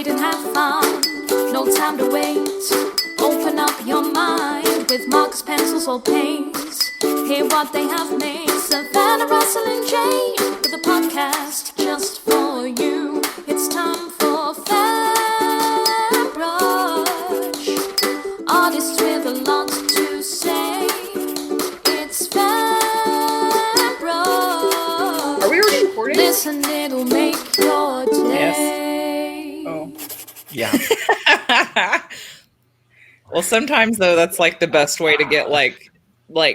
read and have fun. No time to wait. Open up your mind with markers, pencils, or paints. Hear what they have made. Savannah, Russell, and Jane with a podcast just for you. It's time for FanBrush. Artists with a lot to say. It's FanBrush. Are we already recording? Listen, it'll make your day. Oh. Yeah. Well, sometimes though, that's like the best way to get like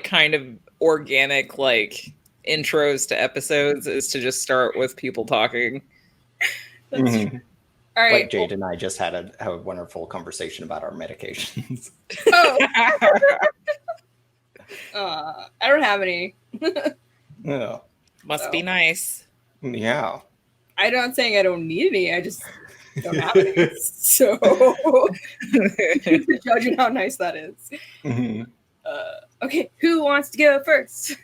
kind of organic like intros to episodes is to just start with people talking. Mhm. All right. Like Jade and I just had a wonderful conversation about our medications. Oh. I don't have any. Yeah. Must be nice. Yeah. I'm not saying I don't need any. I just don't have any. So judging how nice that is. Mhm. Okay, who wants to go first?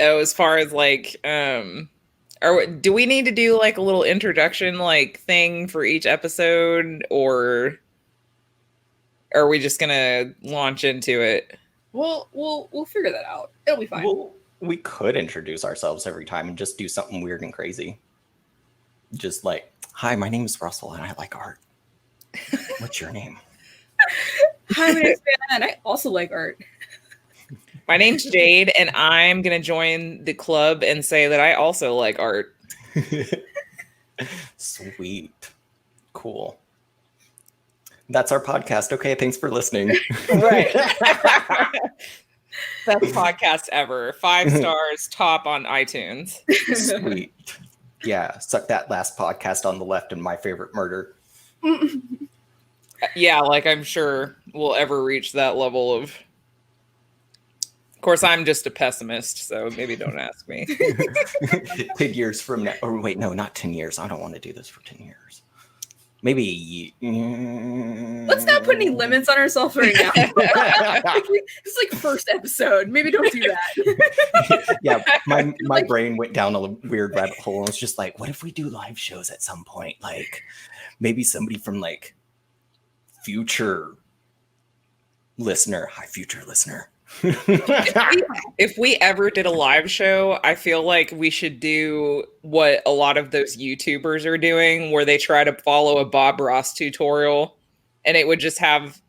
Oh, as far as like, do we need to do like a little introduction like thing for each episode, or are we just gonna launch into it? We'll figure that out. It'll be fine. Well, we could introduce ourselves every time and just do something weird and crazy. Just like, hi, my name is Russell and I like art. What's your name? Hi, my name's Van, and I also like art. My name's Jade, and I'm gonna join the club and say that I also like art. Sweet. Cool. That's our podcast. Okay, thanks for listening. Right. Best podcast ever. 5 stars, top on iTunes. Sweet. Yeah, suck that last podcast on the left and My Favorite Murder. Yeah, like I'm sure we'll ever reach that level of course, I'm just a pessimist, so maybe don't ask me. 10 years from now. Or wait, no, not 10 years. I don't want to do this for 10 years. Maybe. Let's not put any limits on ourselves right now. It's like first episode. Maybe don't do that. Yeah, my brain went down a weird rabbit hole and was just like, what if we do live shows at some point? Like, maybe somebody from like future listener, hi, future listener. If we ever did a live show, I feel like we should do what a lot of those YouTubers are doing, where they try to follow a Bob Ross tutorial, and it would just have,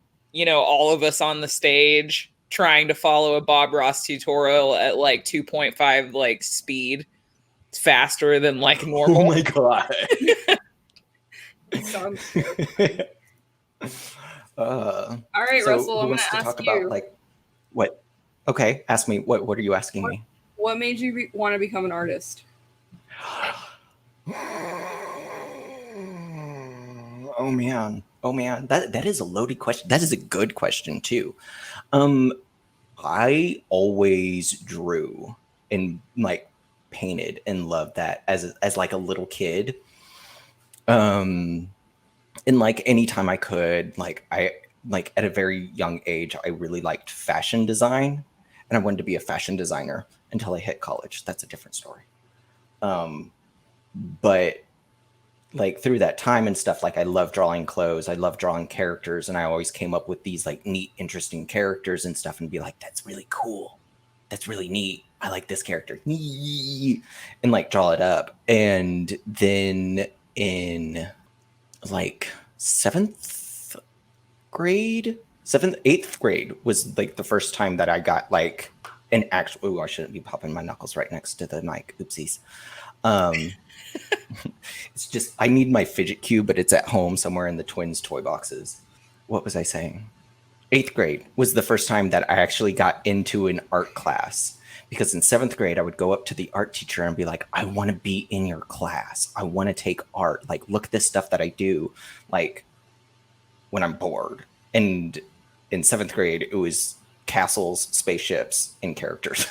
all of us on the stage trying to follow a Bob Ross tutorial at like 2.5 like speed. It's faster than like normal. Oh my god. Sounds All right, so Russell, I'm who going wants to to talk ask you. about like what? Okay, ask me. What are you asking me? What made you want to become an artist? Oh man, that is a loaded question. That is a good question too. I always drew and like painted and loved that as like a little kid. And like anytime I could, like at a very young age, I really liked fashion design, and I wanted to be a fashion designer until I hit college. That's a different story. But like through that time and stuff, like I love drawing clothes, I love drawing characters, and I always came up with these like neat, interesting characters and stuff, and be like, that's really cool, that's really neat, I like this character, and like draw it up. And then in like 8th grade was like the first time that I got like an actual, I shouldn't be popping my knuckles right next to the mic, oopsies. It's just, I need my fidget cube, but it's at home somewhere in the twins toy boxes. What was I saying? 8th grade was the first time that I actually got into an art class, because in 7th grade, I would go up to the art teacher and be like, I want to be in your class. I want to take art. Like, look at this stuff that I do, like when I'm bored. And in 7th grade, it was castles, spaceships, and characters.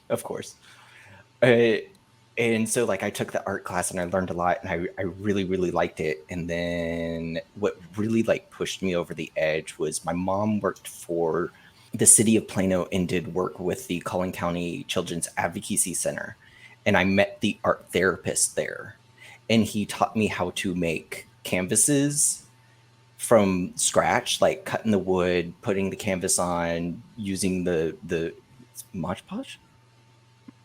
Of course. And so like I took the art class and I learned a lot, and I really, really liked it. And then what really like pushed me over the edge was my mom worked for the city of Plano and did work with the Collin County Children's Advocacy Center. And I met the art therapist there. and he taught me how to make canvases from scratch, like cutting the wood, putting the canvas on, using the Mod Podge?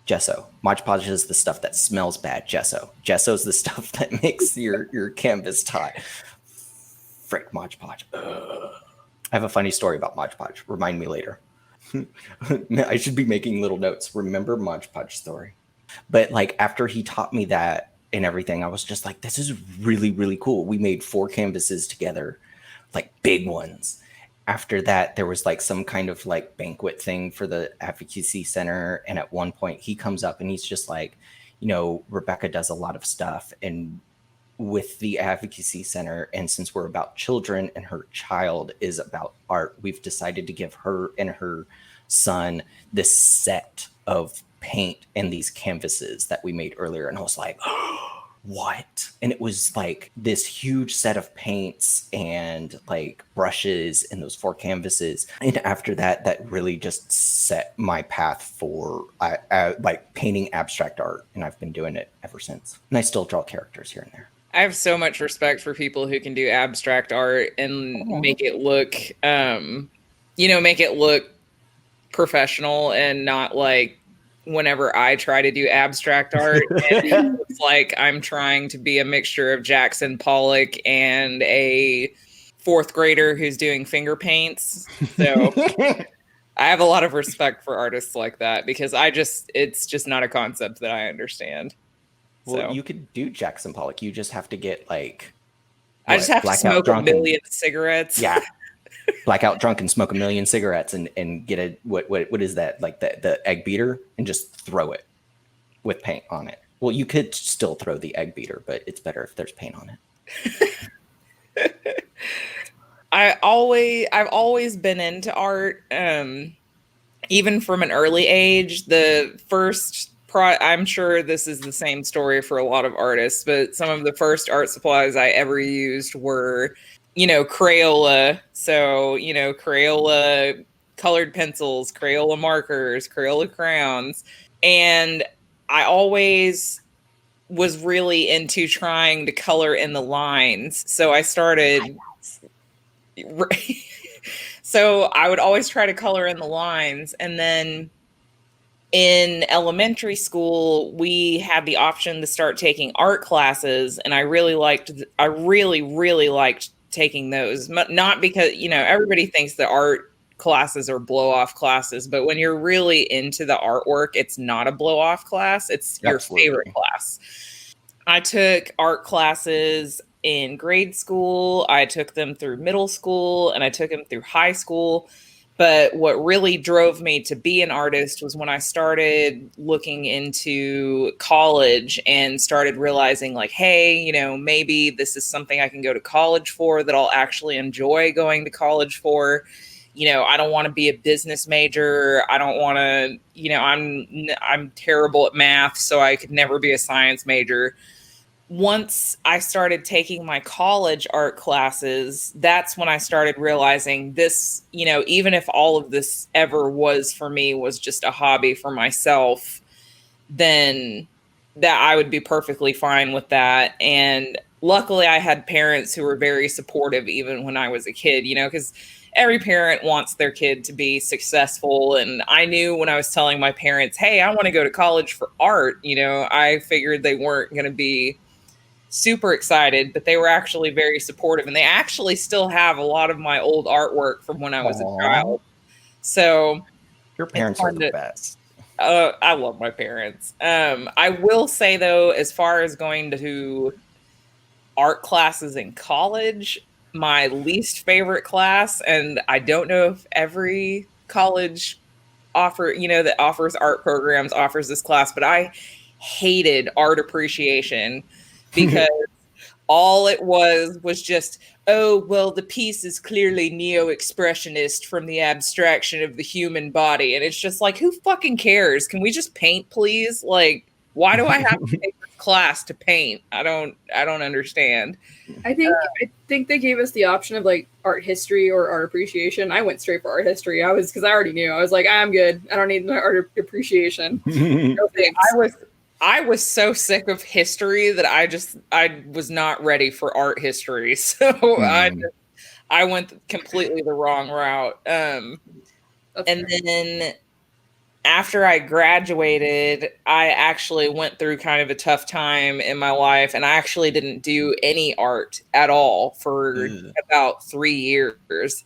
Gesso. Mod Podge is the stuff that smells bad. Gesso is the stuff that makes your canvas taut. Frick, Mod Podge. Ugh. I have a funny story about Mod Podge. Remind me later. I should be making little notes. Remember Mod Podge story. But like after he taught me that and everything, I was just like, this is really, really cool. We made 4 canvases together, like big ones. After that, there was like some kind of like banquet thing for the advocacy center. And at one point he comes up and he's just like, you know, Rebecca does a lot of stuff and with the advocacy center. And since we're about children and her child is about art, we've decided to give her and her son this set of paint and these canvases that we made earlier. And I was like, oh, what? And it was like this huge set of paints and like brushes and those 4 canvases. And after that, that really just set my path for like painting abstract art. And I've been doing it ever since. And I still draw characters here and there. I have so much respect for people who can do abstract art and make it look, make it look professional and not like whenever I try to do abstract art, and it's like I'm trying to be a mixture of Jackson Pollock and a 4th grader who's doing finger paints. So I have a lot of respect for artists like that because it's just not a concept that I understand. Well, So you could do Jackson Pollock. You just have to get like. I just have to blackout smoke a drunk million cigarettes. Yeah. Blackout drunk and smoke a million cigarettes and get a what is that, like the egg beater, and just throw it with paint on it. Well, you could still throw the egg beater, but it's better if there's paint on it. I've always been into art, even from an early age. The first I'm sure this is the same story for a lot of artists, but some of the first art supplies I ever used were, Crayola. So, Crayola colored pencils, Crayola markers, Crayola crayons. And I always was really into trying to color in the lines. So I started... So I would always try to color in the lines. And then in elementary school, we had the option to start taking art classes. And I really, really liked taking those. Not because, everybody thinks that art classes are blow-off classes, but when you're really into the artwork, it's not a blow-off class. It's your favorite class. I took art classes in grade school. I took them through middle school and I took them through high school. But what really drove me to be an artist was when I started looking into college and started realizing like, hey, maybe this is something I can go to college for that I'll actually enjoy going to college for. I don't want to be a business major. I don't want to, I'm terrible at math, so I could never be a science major. Once I started taking my college art classes, that's when I started realizing this, even if all of this ever was for me was just a hobby for myself, then that I would be perfectly fine with that. And luckily I had parents who were very supportive even when I was a kid, because every parent wants their kid to be successful. And I knew when I was telling my parents, hey, I want to go to college for art, I figured they weren't going to be super excited, but they were actually very supportive, and they actually still have a lot of my old artwork from when I was a child. So your parents are the best. I love my parents. I will say though, as far as going to art classes in college, my least favorite class, and I don't know if every college that offers art programs offers this class, but I hated art appreciation. Because all it was just, oh, well, the piece is clearly neo-expressionist from the abstraction of the human body. And it's just like, who fucking cares? Can we just paint, please? Like, why do I have to take this class to paint? I don't understand. I think they gave us the option of like art history or art appreciation. I went straight for art history. because I already knew. I was like, I'm good. I don't need my art appreciation. No thanks. I was so sick of history that I was not ready for art history. So I went completely the wrong route. And then after I graduated, I actually went through kind of a tough time in my life, and I actually didn't do any art at all for about 3 years.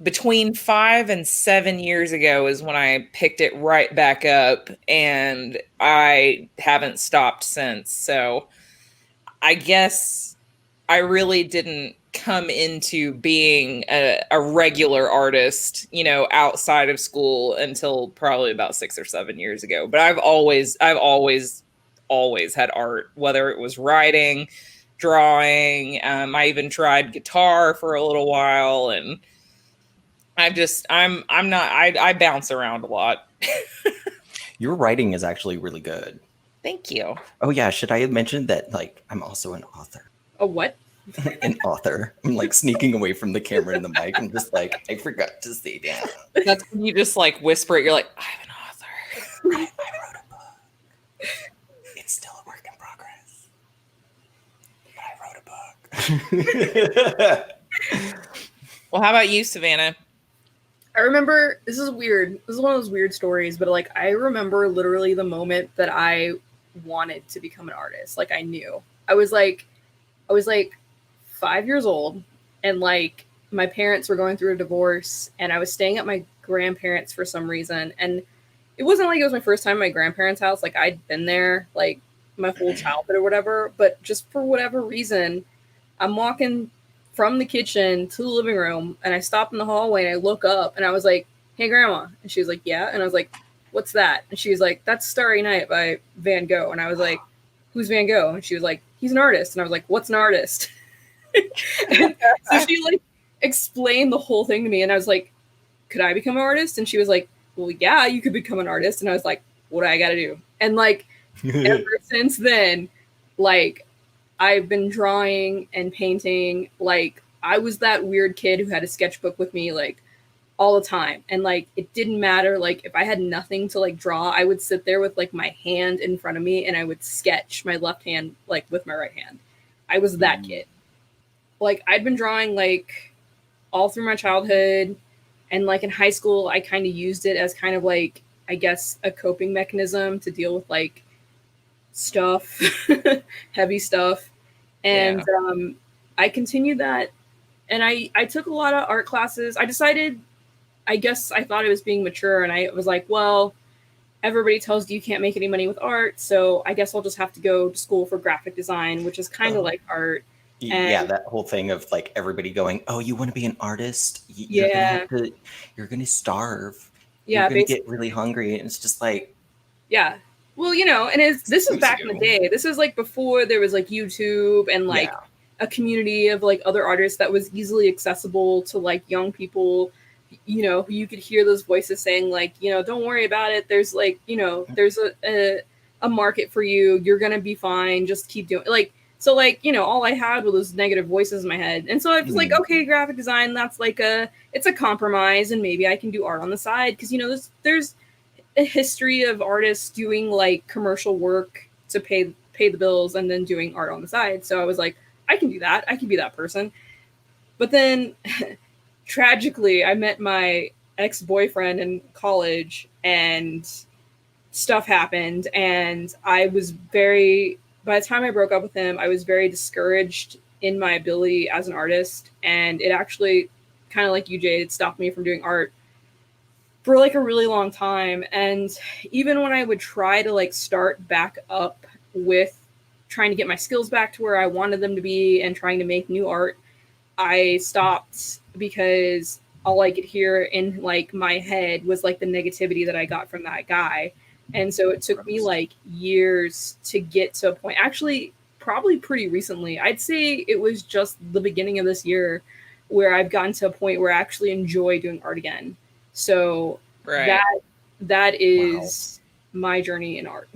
Between 5 and 7 years ago is when I picked it right back up, and I haven't stopped since. So I guess I really didn't come into being a regular artist, you know, outside of school until probably about 6 or 7 years ago. But I've always had art, whether it was writing, drawing. I even tried guitar for a little while, and I bounce around a lot. Your writing is actually really good. Thank you. Oh yeah, should I have mentioned that like I'm also an author? A what? An author. I'm like sneaking away from the camera and the mic. I'm just like, I forgot to say down. That's when you just like whisper it. You're like, I'm an author. I wrote a book. It's still a work in progress. But I wrote a book. Well, how about you, Savannah? I remember, this is weird. This is one of those weird stories, but like I remember literally the moment that I wanted to become an artist. Like I knew. I was like 5 years old, and like my parents were going through a divorce, and I was staying at my grandparents for some reason. And it wasn't like it was my first time at my grandparents' house. Like I'd been there like my whole childhood or whatever, but just for whatever reason, I'm walking from the kitchen to the living room, and I stop in the hallway and I look up and I was like, "Hey grandma." And she was like, "Yeah." And I was like, "What's that?" And she was like, "That's Starry Night by Van Gogh." And I was like, "Who's Van Gogh?" And she was like, "He's an artist." And I was like, "What's an artist?" So she like explained the whole thing to me, and I was like, "Could I become an artist?" And she was like, "Well, yeah, you could become an artist." And I was like, "What do I got to do?" And like ever since then, like I've been drawing and painting. Like I was that weird kid who had a sketchbook with me like all the time. And like it didn't matter. Like if I had nothing to like draw, I would sit there with like my hand in front of me and I would sketch my left hand like with my right hand. I was that kid. Like I'd been drawing like all through my childhood, and like in high school I kind of used it as kind of like, I guess, a coping mechanism to deal with like stuff, heavy stuff. And I continued that, and I took a lot of art classes. I decided, I guess I thought I was being mature, and I was like, well, everybody tells you can't make any money with art, so I guess I'll just have to go to school for graphic design, which is kind of like art. Yeah, that whole thing of like everybody going, "Oh, you want to be an artist? You're gonna starve. Yeah, you're gonna get really hungry," and it's just like, yeah. Well, you know, and this is back in the day. This is like before there was like YouTube and like a community of like other artists that was easily accessible to like young people. You know, you could hear those voices saying like, you know, don't worry about it. There's like, you know, there's a market for you. You're gonna be fine. Just keep doing like. So like, you know, all I had were those negative voices in my head. And so I was like, okay, graphic design, that's like it's a compromise, and maybe I can do art on the side. Cause you know, there's a history of artists doing like commercial work to pay the bills and then doing art on the side. So I was like, I can do that. I can be that person. But then tragically, I met my ex-boyfriend in college, and stuff happened, and I was by the time I broke up with him, I was very discouraged in my ability as an artist. And it actually, kind of like you, Jade, it stopped me from doing art for like a really long time. And even when I would try to like start back up with trying to get my skills back to where I wanted them to be and trying to make new art, I stopped because all I could hear in like my head was like the negativity that I got from that guy. And so it took me like years to get to a point, actually probably pretty recently. I'd say it was just the beginning of this year where I've gotten to a point where I actually enjoy doing art again. So that is my journey in art.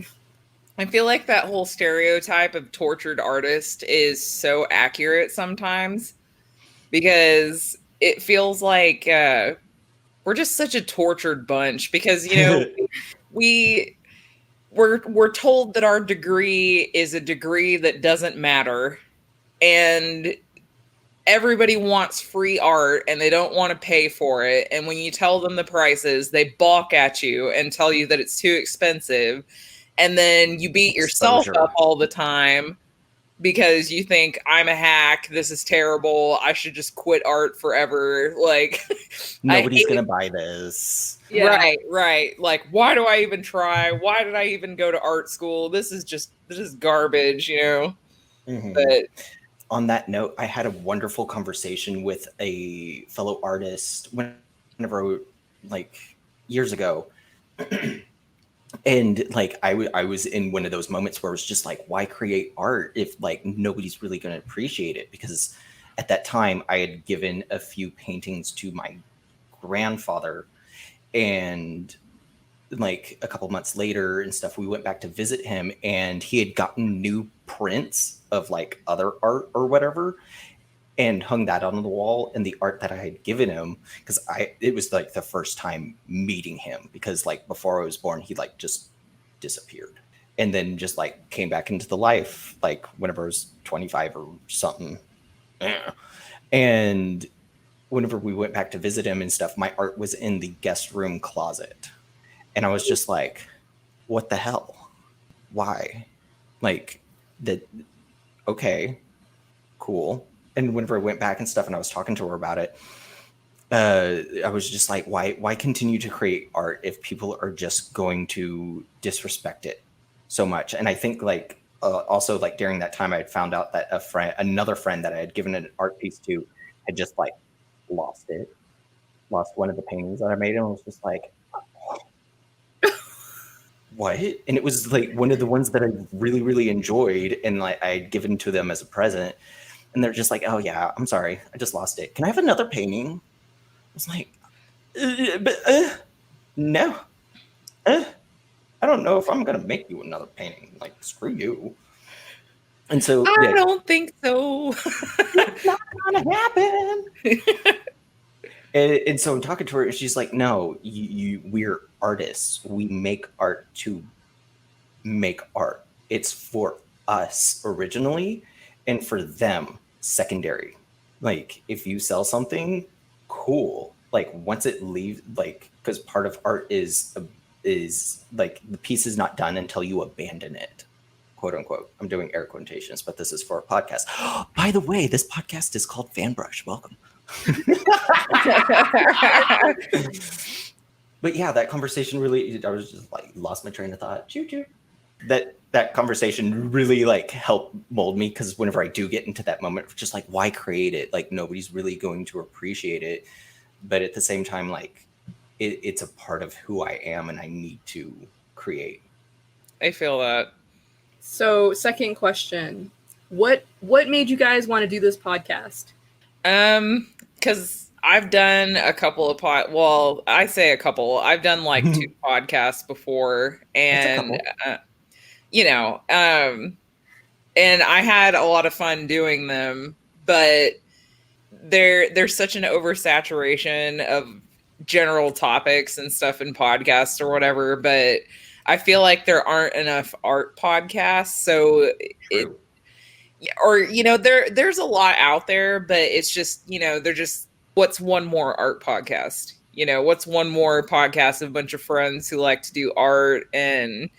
I feel like that whole stereotype of tortured artist is so accurate sometimes, because it feels like we're just such a tortured bunch, because, you know, we we're told that our degree is a degree that doesn't matter, and everybody wants free art and they don't want to pay for it. And when you tell them the prices, they balk at you and tell you that it's too expensive. And then you beat yourself up all the time because you think, I'm a hack, this is terrible, I should just quit art forever. Like, nobody's gonna buy this. Yeah. Right. Like, why do I even try? Why did I even go to art school? This is garbage, you know? Mm-hmm. But on that note, I had a wonderful conversation with a fellow artist whenever, like, years ago. And like I was in one of those moments where it was just like, why create art if like nobody's really going to appreciate it? Because at that time I had given a few paintings to my grandfather, and like a couple months later and stuff, we went back to visit him, and he had gotten new prints of like other art or whatever, and hung that on the wall. And the art that I had given him, because it was like the first time meeting him, because like before I was born, he like just disappeared and then just like came back into the life like whenever I was 25 or something. And whenever we went back to visit him and stuff, my art was in the guest room closet. And I was just like, what the hell? Why? Like that. Okay, cool. And whenever I went back and stuff and I was talking to her about it, I was just like, why continue to create art if people are just going to disrespect it so much? And I think like also like during that time, I had found out that another friend that I had given an art piece to had just like lost one of the paintings that I made. And I was just like, what? And it was like one of the ones that I really, really enjoyed. And like I had given to them as a present. And they're just like, oh yeah, I'm sorry, I just lost it. Can I have another painting? I was like, no. I don't know if I'm going to make you another painting. Like, screw you. And so I don't think so. It's not going to happen. And so I'm talking to her, and she's like, no, we're artists. We make art to make art. It's for us originally, and for them secondary. Like if you sell something, cool. Like once it leaves, like, because part of art is like the piece is not done until you abandon it, quote unquote. I'm doing air quotations, but this is for a podcast. By the way, this podcast is called FanBrush. Welcome. But yeah, that conversation really, I was just like lost my train of thought. Choo choo. That conversation really like helped mold me, because whenever I do get into that moment, just like, why create it? Like nobody's really going to appreciate it. But at the same time, like it's a part of who I am, and I need to create. I feel that. So second question, what made you guys want to do this podcast? Because I've done a couple of I say a couple. I've done like 2 podcasts before, and and I had a lot of fun doing them, but there's such an oversaturation of general topics and stuff in podcasts or whatever, but I feel like there aren't enough art podcasts. So there's a lot out there, but it's just, they're just, what's one more art podcast? What's one more podcast of a bunch of friends who like to do art, and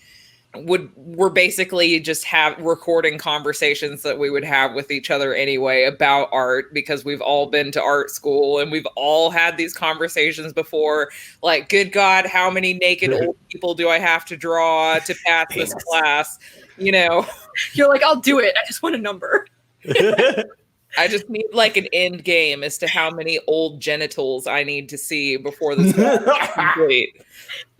we're basically just recording conversations that we would have with each other anyway about art, because we've all been to art school and we've all had these conversations before. Like, good God, how many naked old people do I have to draw to pass this class? You're like, I'll do it. I just want a number. I just need like an end game as to how many old genitals I need to see before this class is complete.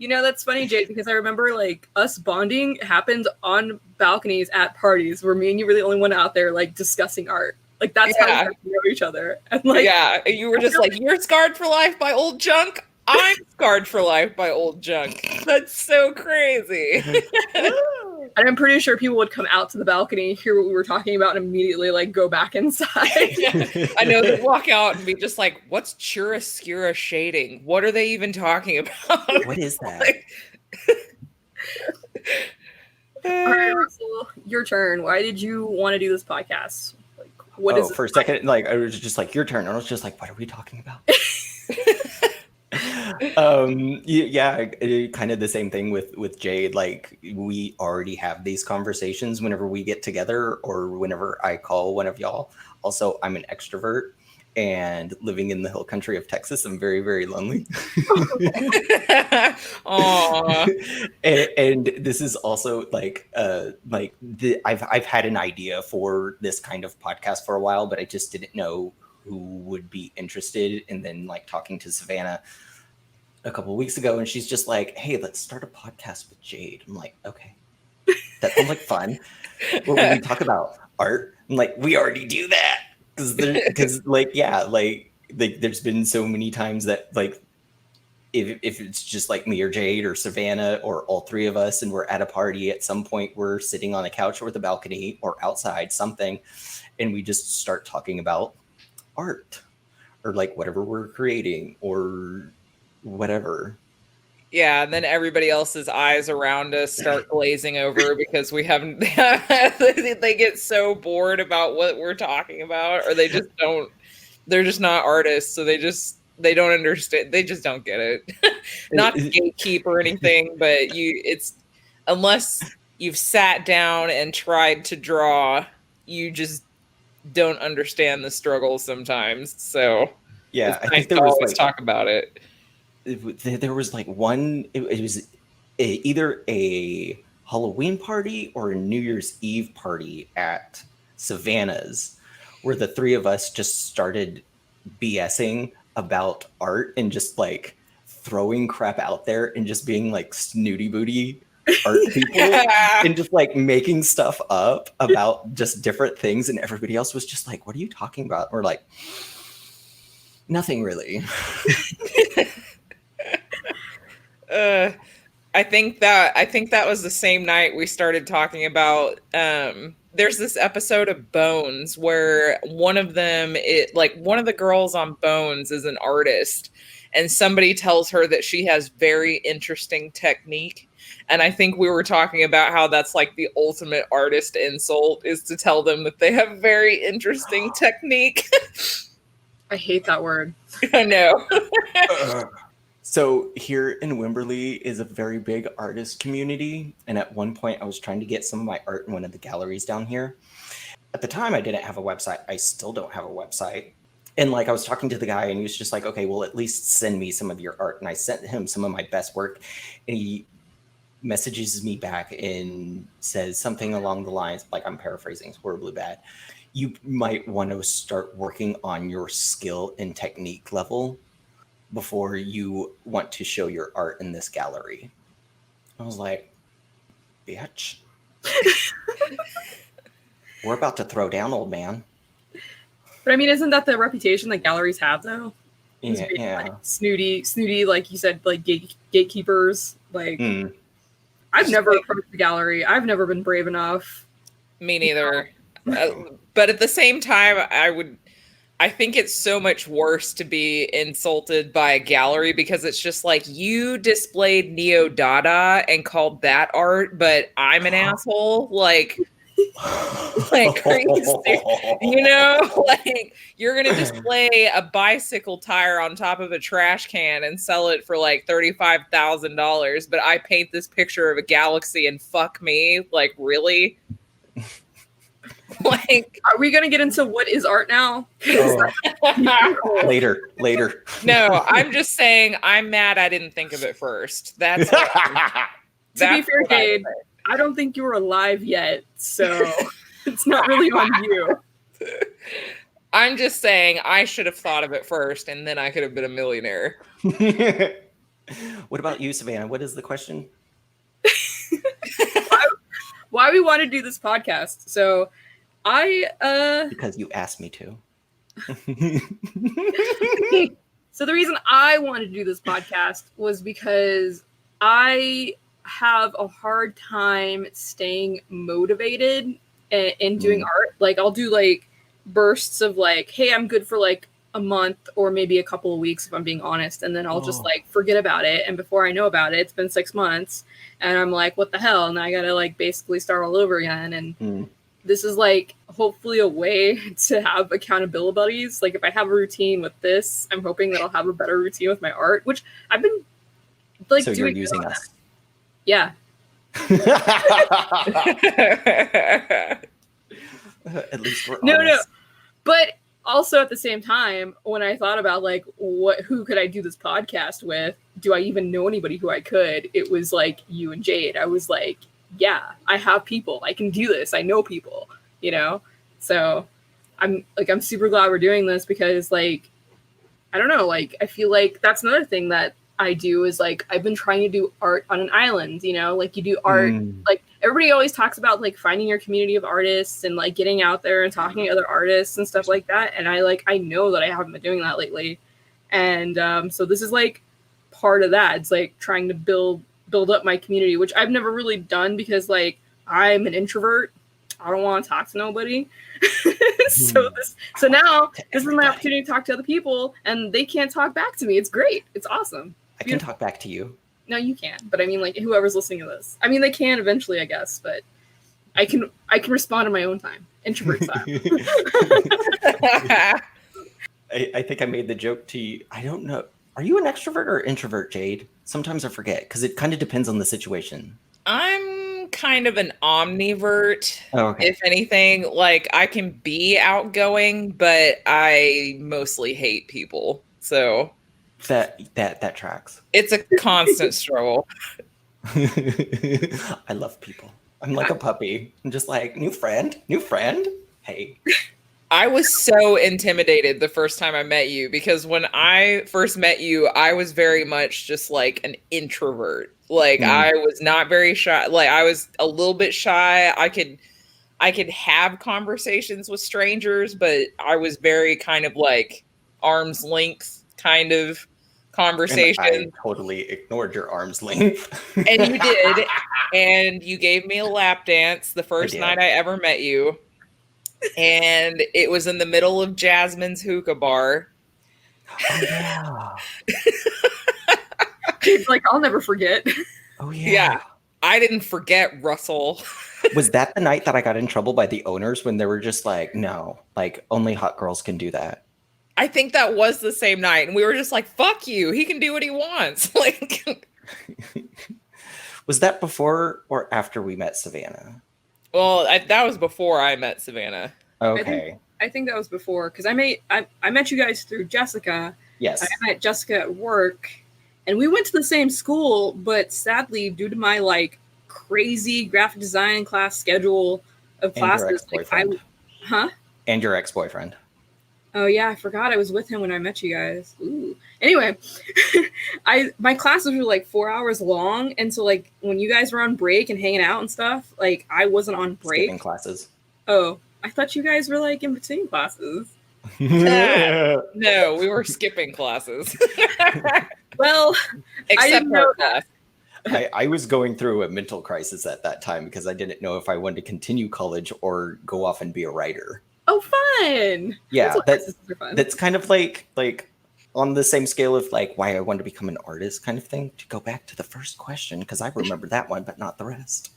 That's funny, Jade, because I remember like us bonding happened on balconies at parties where me and you were the only one out there like discussing art. Like that's how we got to know each other. And like, you were just like, you're scarred for life by old junk. I'm scarred for life by old junk. That's so crazy. And I'm pretty sure people would come out to the balcony, hear what we were talking about, and immediately like go back inside. I know, they'd walk out and be just like, what's chiaroscuro shading? What are they even talking about? What is that? All right, Russell, your turn. Why did you want to do this podcast? Like, what is For a second, like I was just like, your turn. I was just like, what are we talking about? Kind of the same thing with Jade. Like, we already have these conversations whenever we get together or whenever I call one of y'all. Also, I'm an extrovert, and living in the hill country of Texas, I'm very, very lonely. Aww. and this is also I've had an idea for this kind of podcast for a while, but I just didn't know who would be interested. And then like talking to Savannah a couple of weeks ago, and she's just like, hey, let's start a podcast with Jade. I'm like, okay, that sounds like fun. What will we talk about? Art? I'm like, we already do that. Because there's been so many times that like if it's just like me or Jade or Savannah or all three of us and we're at a party, at some point we're sitting on a couch or the balcony or outside something, and we just start talking about art or like whatever we're creating or whatever. Yeah, and then everybody else's eyes around us start glazing over because we haven't. They get so bored about what we're talking about, or they just don't. They're just not artists, so they don't understand. They just don't get it. Not to gatekeep or anything, but it's unless you've sat down and tried to draw, you just don't understand the struggle sometimes. So yeah, I think there was always talk about it. There was like one, it was either a Halloween party or a New Year's Eve party at Savannah's where the three of us just started BSing about art and just like throwing crap out there and just being like snooty booty art people and just like making stuff up about just different things. And everybody else was just like, what are you talking about? And we're like, nothing really. I think that was the same night we started talking about there's this episode of Bones where one of the girls on Bones is an artist, and somebody tells her that she has very interesting technique. And I think we were talking about how that's like the ultimate artist insult, is to tell them that they have very interesting technique. I hate that word. I know. So here in Wimberley is a very big artist community. And at one point I was trying to get some of my art in one of the galleries down here. At the time I didn't have a website. I still don't have a website. And like I was talking to the guy and he was just like, okay, well, at least send me some of your art. And I sent him some of my best work. And he messages me back and says something along the lines, like I'm paraphrasing, it's horribly bad. You might want to start working on your skill and technique level before you want to show your art in this gallery. I was like, bitch. We're about to throw down, old man. But I mean, isn't that the reputation that galleries have, though? Yeah. Like, snooty, like you said, like gatekeepers. Like, I've never approached the gallery. I've never been brave enough. Me neither. But at the same time, I think it's so much worse to be insulted by a gallery, because it's just like, you displayed Neo-Dada and called that art, but I'm an asshole. Like are you serious? You know, like, you're gonna display a bicycle tire on top of a trash can and sell it for like $35,000, but I paint this picture of a galaxy and fuck me. Like, really? Like, are we gonna get into what is art now? Later. No, I'm just saying I'm mad I didn't think of it first. That's to be fair, Jade, I don't think you were alive yet, so it's not really on you. I'm just saying I should have thought of it first, and then I could have been a millionaire. What about you, Savannah? What is the question? Why we want to do this podcast? So because you asked me to. So the reason I wanted to do this podcast was because I have a hard time staying motivated in doing art. Like, I'll do like bursts of like, hey, I'm good for like a month or maybe a couple of weeks if I'm being honest, and then I'll just Oh. like forget about it. And before I know about it, it's been 6 months, and I'm like, what the hell? And I gotta like basically start all over again. And Mm. this is like hopefully a way to have accountability buddies. Like if I have a routine with this, I'm hoping that I'll have a better routine with my art, which I've been like So doing you're using good on us. that. Yeah. At least we're No, honest. But also at the same time, when I thought about like who could I do this podcast with? Do I even know anybody who I could? It was like you and Jade. I was like, yeah, I have people. I can do this. I know people, you know? So I'm super glad we're doing this because like, I don't know, like I feel like that's another thing that I do is like I've been trying to do art on an island, you know, like you do art like everybody always talks about like finding your community of artists and like getting out there and talking to other artists and stuff like that. And I know that I haven't been doing that lately. And so this is like part of that. It's like trying to build up my community, which I've never really done because like I'm an introvert. I don't want to talk to nobody. So now this is my opportunity to talk to other people and they can't talk back to me. It's great. It's awesome. I can talk back to you. No, you can't. But I mean, like whoever's listening to this. I mean, they can eventually, I guess. But I can respond in my own time, introvert style. I think I made the joke to you. I don't know. Are you an extrovert or introvert, Jade? Sometimes I forget because it kind of depends on the situation. I'm kind of an omnivert. Oh, okay. If anything, like I can be outgoing, but I mostly hate people. So That tracks. it's a constant struggle. I love people. I'm like a puppy. I'm just like, new friend. Hey. I was so intimidated the first time I met you because when I first met you, I was very much just like an introvert. Like I was not very shy. Like I was a little bit shy. I could have conversations with strangers, but I was very kind of like arm's length kind of conversation. And I totally ignored your arm's length. And you did. And you gave me a lap dance the first night I ever met you. And it was in the middle of Jasmine's hookah bar. Oh, yeah. It's like, I'll never forget. Oh, yeah. Yeah. I didn't forget Russell. Was that the night that I got in trouble by the owners when they were just like, no, like only hot girls can do that? I think that was the same night. And we were just like, fuck you. He can do what he wants. Like, Was that before or after we met Savannah? well, that was before I met Savannah. Okay. I think that was before because I met you guys through Jessica. Yes. I met Jessica at work, and we went to the same school. But sadly, due to my like crazy graphic design class schedule of And your classes, like ex-boyfriend. And your ex-boyfriend. Oh yeah, I forgot I was with him when I met you guys. Ooh. Anyway, my classes were like 4 hours long, and so like when you guys were on break and hanging out and stuff, like I wasn't on break. Skipping classes. Oh, I thought you guys were like in between classes. No, we were skipping classes. Well, Except didn't know our class. I was going through a mental crisis at that time because I didn't know if I wanted to continue college or go off and be a writer. oh, fun. Yeah, Classes are fun. that's kind of like on the same scale of like why I wanted to become an artist kind of thing. To go back to the first question because I remember that one, but not the rest.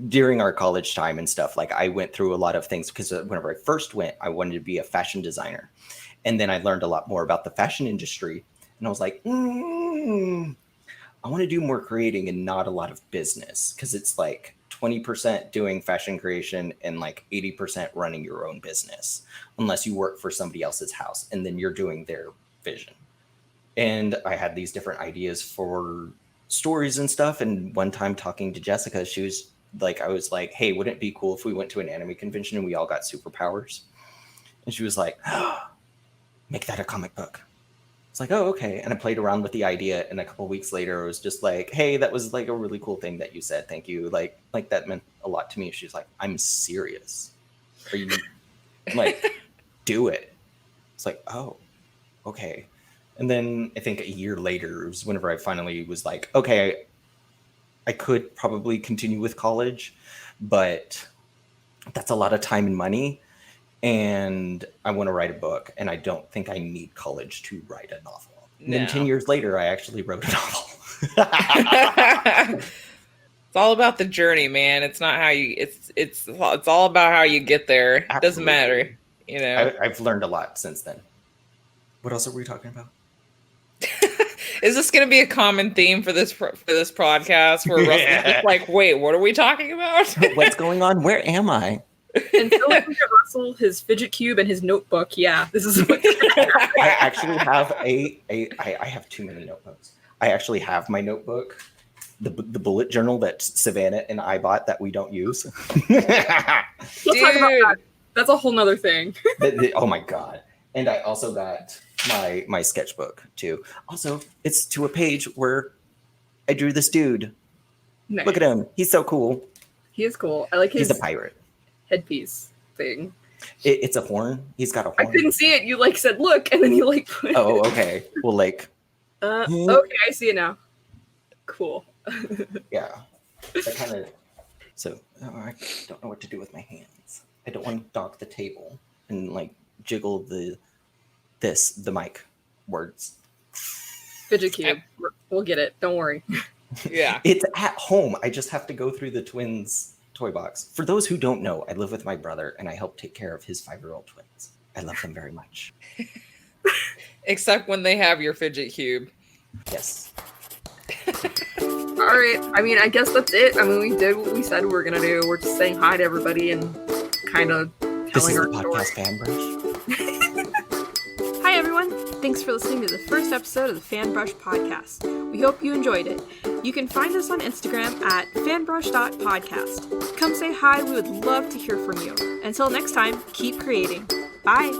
During our college time and stuff, like I went through a lot of things because whenever I first went, I wanted to be a fashion designer. And then I learned a lot more about the fashion industry. And I was like, I want to do more creating and not a lot of business because it's like 20% doing fashion creation and like 80% running your own business, unless you work for somebody else's house and then you're doing their vision. And I had these different ideas for stories and stuff. And one time talking to Jessica, she was like, I was like, hey, wouldn't it be cool if we went to an anime convention and we all got superpowers? And she was like, make that a comic book. It's like, oh, okay. And I played around with the idea. And a couple of weeks later, it was just like, hey, that was like a really cool thing that you said. Thank you. Like that meant a lot to me. She's like, I'm serious. Are you like, do it? It's like, oh, okay. And then I think a year later was whenever I finally was like, okay, I could probably continue with college, but that's a lot of time and money. and I want to write a book, and I don't think I need college to write a novel. And then No. 10 years later, I actually wrote a novel. It's all about the journey, man. It's not how you. It's all about how you get there. It doesn't matter, you know. I've learned a lot since then. What else are we talking about? Is this going to be a common theme for this podcast? Where Russell's just like, wait, what are we talking about? What's going on? Where am I? Until we get Russell, his fidget cube, and his notebook. Yeah, this is what. I actually have I have too many notebooks. I actually have my notebook, the bullet journal that Savannah and I bought that we don't use. We'll talk about that. That's a whole nother thing. Oh my god! And I also got my sketchbook too. Also, it's to a page where I drew this dude. Nice. Look at him. He's so cool. He is cool. I like his He's a pirate. headpiece thing. It's a horn. He's got a I horn. couldn't see it. You like said, look, and then you like put Oh, okay. Well, like, okay, I see it now. Cool. yeah. I kind of. So I don't know what to do with my hands. I don't want to dock the table and like jiggle the mic words. Fidget cube. We'll get it. Don't worry. Yeah. It's at home. I just have to go through the twins toy box. For those who don't know, I live with my brother and I help take care of his 5-year-old twins. I love them very much. Except when they have your fidget cube. Yes. All right. I mean, I guess that's it. I mean, we did what we said we were gonna do. We're just saying hi to everybody and kind of This telling is our the story. podcast Fan Brush. Hi everyone! Thanks for listening to the first episode of the Fan Brush podcast. We hope you enjoyed it. You can find us on Instagram at fanbrush.podcast. Come say hi, we would love to hear from you. Until next time, keep creating. Bye!